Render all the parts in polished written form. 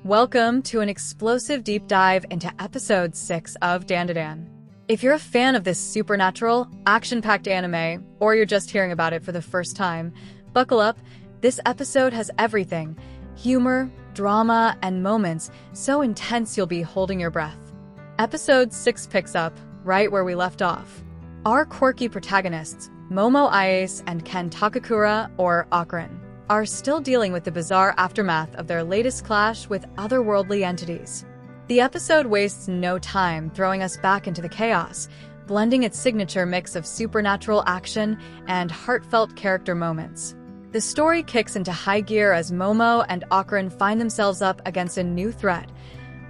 Welcome to an explosive deep dive into episode 6 of Dandadan. If you're a fan of this supernatural, action-packed anime, or you're just hearing about it for the first time, buckle up. This episode has everything: humor, drama, and moments so intense you'll be holding your breath. Episode 6 picks up right where we left off. Our quirky protagonists, Momo and Ken Takakura, or Okarun, are still dealing with the bizarre aftermath of their latest clash with otherworldly entities. The episode wastes no time throwing us back into the chaos, blending its signature mix of supernatural action and heartfelt character moments. The story kicks into high gear as Momo and Okarun find themselves up against a new threat,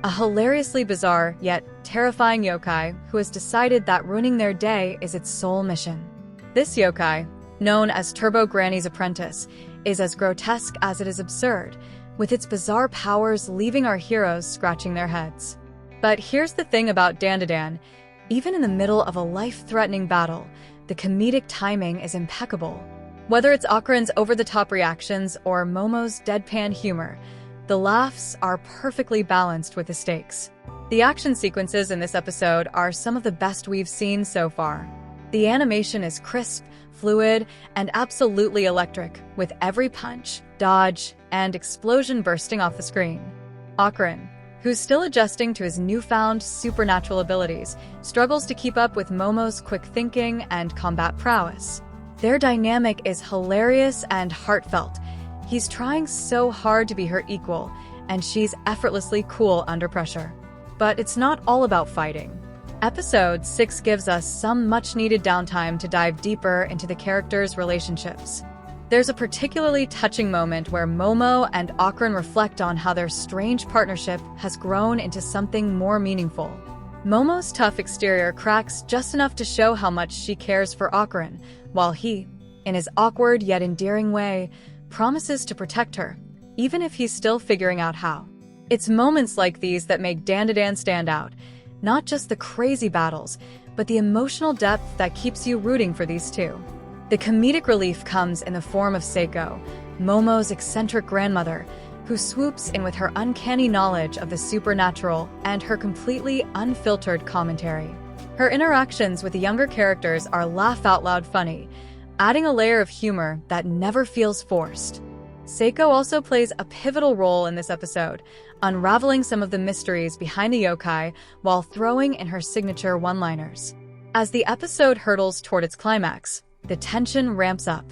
a hilariously bizarre yet terrifying yokai who has decided that ruining their day is its sole mission. This yokai, known as Turbo Granny's apprentice, is as grotesque as it is absurd, with its bizarre powers leaving our heroes scratching their heads. But here's the thing about Dandadan: even in the middle of a life-threatening battle, the comedic timing is impeccable. Whether it's Okarun's over-the-top reactions or Momo's deadpan humor, the laughs are perfectly balanced with the stakes. The action sequences in this episode are some of the best we've seen so far. The animation is crisp, fluid, and absolutely electric, with every punch, dodge, and explosion bursting off the screen. Okarun, who's still adjusting to his newfound supernatural abilities, struggles to keep up with Momo's quick thinking and combat prowess. Their dynamic is hilarious and heartfelt. He's trying so hard to be her equal, and she's effortlessly cool under pressure. But it's not all about fighting. Episode 6 gives us some much-needed downtime to dive deeper into the characters' relationships. There's a particularly touching moment where Momo and Okarun reflect on how their strange partnership has grown into something more meaningful. Momo's tough exterior cracks just enough to show how much she cares for Okarun, while he, in his awkward yet endearing way, promises to protect her, even if he's still figuring out how. It's moments like these that make Dandadan stand out, not just the crazy battles, but the emotional depth that keeps you rooting for these two. The comedic relief comes in the form of Seiko, Momo's eccentric grandmother, who swoops in with her uncanny knowledge of the supernatural and her completely unfiltered commentary. Her interactions with the younger characters are laugh-out-loud funny, adding a layer of humor that never feels forced. Seiko also plays a pivotal role in this episode, unraveling some of the mysteries behind the yokai while throwing in her signature one-liners. As the episode hurtles toward its climax, the tension ramps up.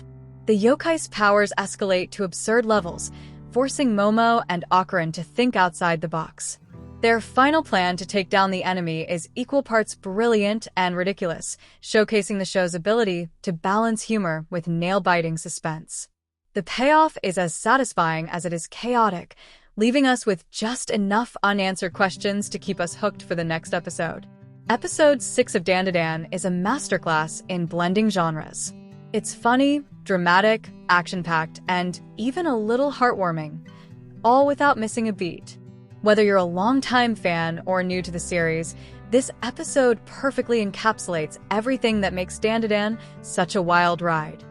The yokai's powers escalate to absurd levels, forcing Momo and Okarun to think outside the box. Their final plan to take down the enemy is equal parts brilliant and ridiculous, showcasing the show's ability to balance humor with nail-biting suspense. The payoff is as satisfying as it is chaotic, leaving us with just enough unanswered questions to keep us hooked for the next episode. Episode 6 of Dandadan is a masterclass in blending genres. It's funny, dramatic, action-packed, and even a little heartwarming, all without missing a beat. Whether you're a longtime fan or new to the series, this episode perfectly encapsulates everything that makes Dandadan such a wild ride.